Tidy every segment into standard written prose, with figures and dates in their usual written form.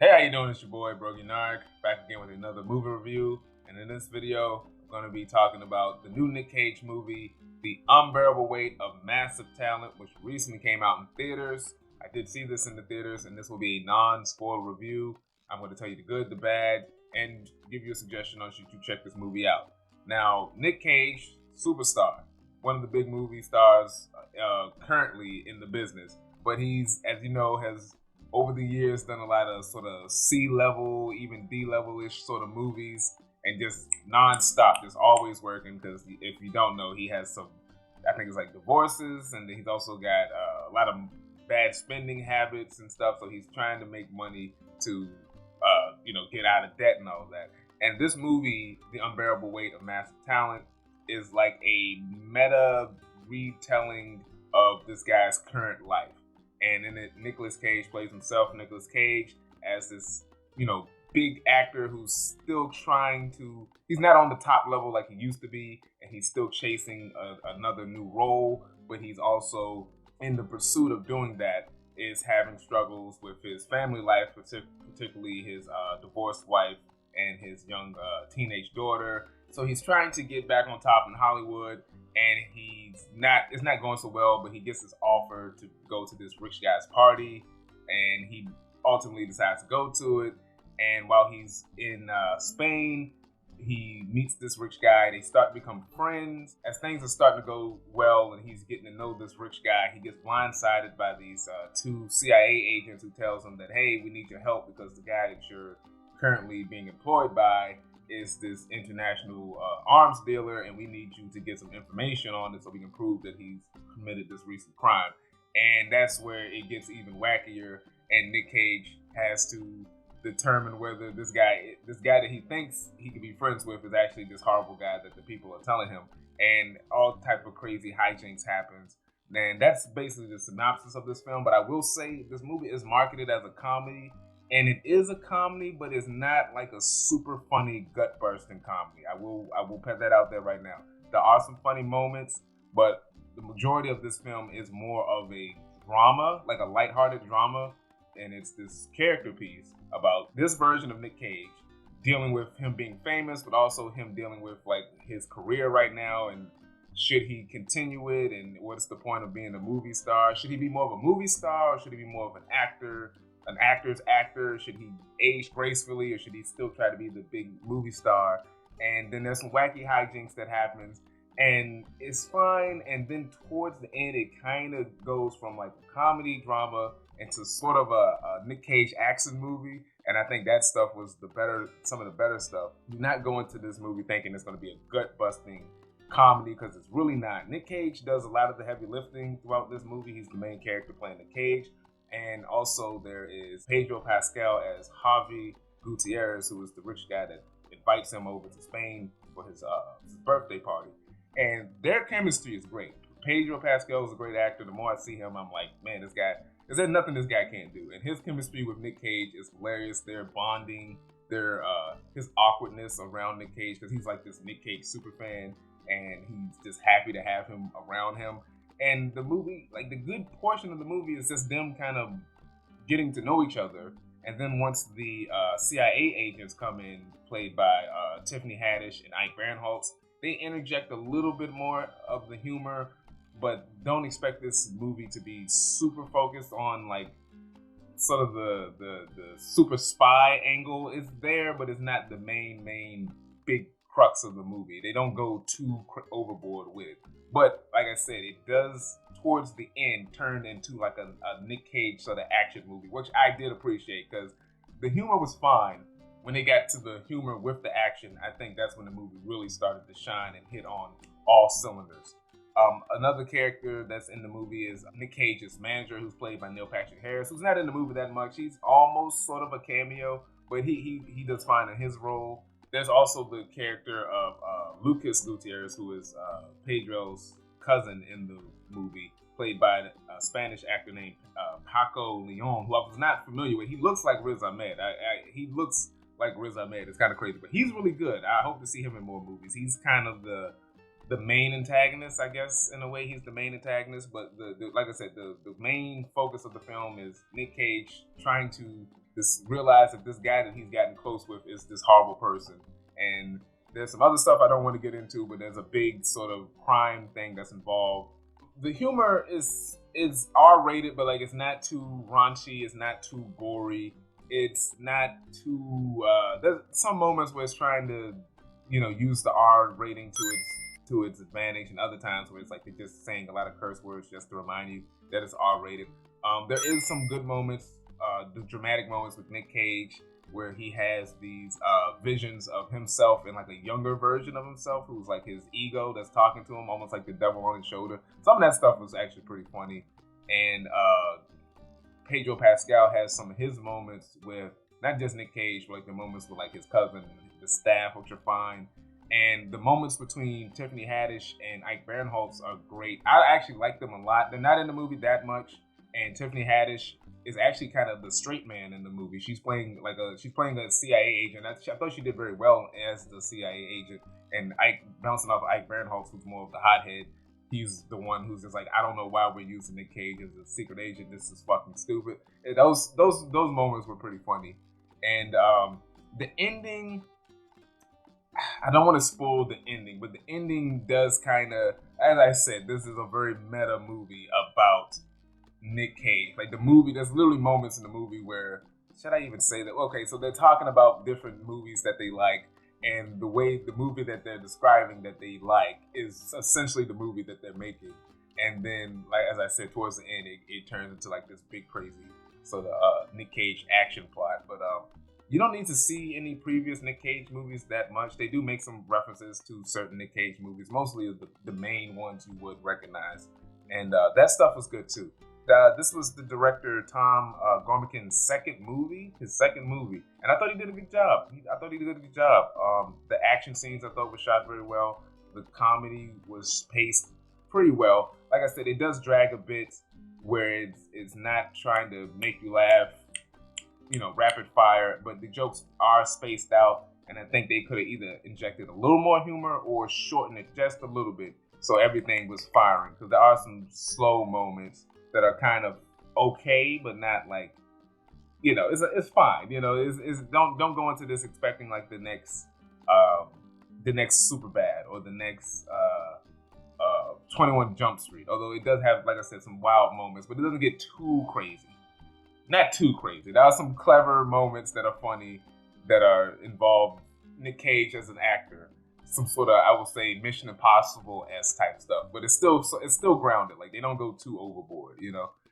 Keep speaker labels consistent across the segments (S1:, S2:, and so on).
S1: Hey, how you doing? It's your boy BrogiNaric, back again with another movie review. And in this video, I'm going to be talking about the new Nick Cage movie, The Unbearable Weight of Massive Talent, which recently came out in theaters. I did see this in the theaters, and this will be a non-spoiler review. I'm going to tell you the good, the bad, and give you a suggestion on should you check this movie out. Now, Nick Cage, superstar, one of the big movie stars currently in the business, but he's, as you know, has over the years done a lot of sort of C-level, even D-level-ish sort of movies, and just non-stop, just always working. Because if you don't know, he has some, I think it's like divorces, and he's also got a lot of bad spending habits and stuff. So he's trying to make money to, get out of debt and all that. And this movie, The Unbearable Weight of Massive Talent, is like a meta retelling of this guy's current life. And in it, Nicolas Cage plays himself, Nicolas Cage, as this, big actor who's still trying to, he's not on the top level like he used to be, and he's still chasing another new role, but he's also, in the pursuit of doing that, is having struggles with his family life, particularly his divorced wife and his young teenage daughter. So he's trying to get back on top in Hollywood, and it's not going so well, but he gets this offer to go to this rich guy's party, and he ultimately decides to go to it. And while he's in Spain, he meets this rich guy. They start to become friends. As things are starting to go well and he's getting to know this rich guy, he gets blindsided by these two CIA agents who tells him that, hey, we need your help because the guy that you're currently being employed by is this international arms dealer, and we need you to get some information on it so we can prove that he's committed this recent crime. And that's where it gets even wackier, and Nick Cage has to determine whether this guy that he thinks he could be friends with is actually this horrible guy that the people are telling him. And all type of crazy hijinks happens. And that's basically the synopsis of this film. But I will say this movie is marketed as a comedy, and it is a comedy, but it's not like a super funny, gut-bursting comedy. I will put that out there right now. There are some funny moments, but the majority of this film is more of a drama, like a lighthearted drama, and it's this character piece about this version of Nick Cage dealing with him being famous, but also him dealing with like his career right now, and should he continue it, and what's the point of being a movie star? Should he be more of a movie star, or should he be more of an actor? An actor's actor? Should he age gracefully, or should he still try to be the big movie star? And then there's some wacky hijinks that happens, and it's fine. And then towards the end, it kind of goes from like a comedy drama into sort of a Nick Cage action movie. And I think that stuff was some of the better stuff. Do not go into this movie thinking it's going to be a gut-busting comedy, because it's really not. Nick Cage does a lot of the heavy lifting throughout this movie. He's the main character playing Nick Cage. And also there is Pedro Pascal as Javi Gutierrez, who is the rich guy that invites him over to Spain for his birthday party. And their chemistry is great. Pedro Pascal is a great actor. The more I see him, I'm like, man, this guy, is there nothing this guy can't do? And his chemistry with Nick Cage is hilarious. They're bonding. His awkwardness around Nick Cage, because he's like this Nick Cage super fan, and he's just happy to have him around him. And the movie, like the good portion of the movie, is just them kind of getting to know each other. And then once the CIA agents come in, played by Tiffany Haddish and Ike Barinholtz, they interject a little bit more of the humor, but don't expect this movie to be super focused on like sort of the super spy angle. Is there, but it's not the main big crux of the movie. They don't go too overboard with it. But like I said, it does towards the end turn into like a Nick Cage sort of action movie, which I did appreciate, because the humor was fine. When they got to the humor with the action, I think that's when the movie really started to shine and hit on all cylinders. Another character that's in the movie is Nick Cage's manager, who's played by Neil Patrick Harris, who's not in the movie that much. He's almost sort of a cameo, but he does fine in his role. There's also the character of Lucas Gutierrez, who is Pedro's cousin in the movie, played by a Spanish actor named Paco Leon, who I was not familiar with. He looks like Riz Ahmed. He looks like Riz Ahmed. It's kind of crazy, but he's really good. I hope to see him in more movies. He's kind of the main antagonist, I guess. In a way, he's the main antagonist, but like I said, the main focus of the film is Nick Cage trying to realize that this guy that he's gotten close with is this horrible person. And there's some other stuff I don't want to get into, but there's a big sort of crime thing that's involved. The humor is R-rated, but like it's not too raunchy, it's not too gory, it's not too. There's some moments where it's trying to, use the R rating to its advantage, and other times where it's like they're just saying a lot of curse words just to remind you that it's R-rated. There is some good moments, the dramatic moments with Nick Cage, where he has these visions of himself in like a younger version of himself, who's like his ego that's talking to him, almost like the devil on his shoulder. Some of that stuff was actually pretty funny. And Pedro Pascal has some of his moments with not just Nick Cage, but like the moments with like his cousin, the staff, which are fine. And the moments between Tiffany Haddish and Ike Barinholtz are great. I actually like them a lot. They're not in the movie that much. And Tiffany Haddish is actually kind of the straight man in the movie. She's playing a CIA agent. I thought she did very well as the CIA agent. And Ike, bouncing off Ike Barinholtz, who's more of the hothead, he's the one who's just like, I don't know why we're using Nick Cage as a secret agent. This is fucking stupid. And those moments were pretty funny. And the ending, I don't want to spoil the ending, but the ending does kind of, as I said, this is a very meta movie about Nick Cage. Like the movie, there's literally moments in the movie where, should I even say that? Okay, so they're talking about different movies that they like, and the way the movie that they're describing that they like is essentially the movie that they're making. And then, like as I said, towards the end, it turns into like this big crazy sort of Nick Cage action plot. But you don't need to see any previous Nick Cage movies that much. They do make some references to certain Nick Cage movies, mostly the main ones you would recognize. And that stuff was good too. This was the director Tom Gormican's second movie, and I thought he did a good job. The action scenes I thought were shot very well. The comedy was paced pretty well. Like I said, it does drag a bit, where it's not trying to make you laugh, rapid fire, but the jokes are spaced out, and I think they could have either injected a little more humor or shortened it just a little bit, so everything was firing. Because there are some slow moments that are kind of okay, but not like, it's fine. Don't go into this expecting like the next Superbad or the next 21 Jump Street. Although it does have, like I said, some wild moments, but it doesn't get too crazy. Not too crazy. There are some clever moments that are funny that are involved Nick Cage as an actor. Some sort of, I would say, Mission Impossible-esque type stuff, but it's still grounded. Like they don't go too overboard,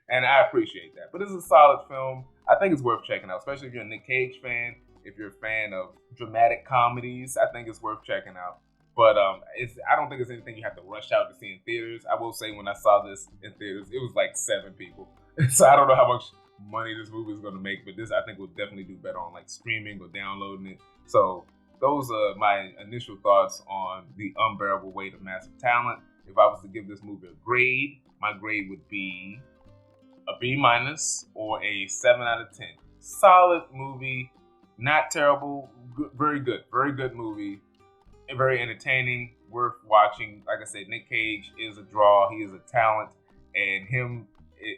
S1: And I appreciate that. But it's a solid film. I think it's worth checking out, especially if you're a Nick Cage fan. If you're a fan of dramatic comedies, I think it's worth checking out. But I don't think it's anything you have to rush out to see in theaters. I will say when I saw this in theaters, it was like 7 people, so I don't know how much money this movie is going to make. But this, I think, will definitely do better on like streaming or downloading it. So those are my initial thoughts on The Unbearable Weight of Massive Talent. If I was to give this movie a grade, my grade would be a B- or a 7 out of 10. Solid movie, not terrible, good, very good movie, and very entertaining, worth watching. Like I said, Nick Cage is a draw. He is a talent, and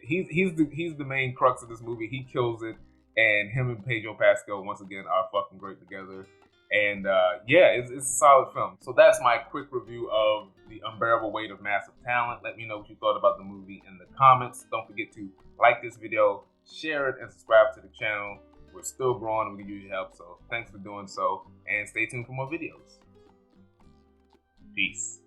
S1: he's the main crux of this movie. He kills it, and him and Pedro Pascal once again are fucking great together. And it's a solid film. So that's my quick review of The Unbearable Weight of Massive Talent. Let me know what you thought about the movie in the comments. Don't forget to like this video, share it, and subscribe to the channel. We're still growing and we can use your help. So thanks for doing so. And stay tuned for more videos. Peace.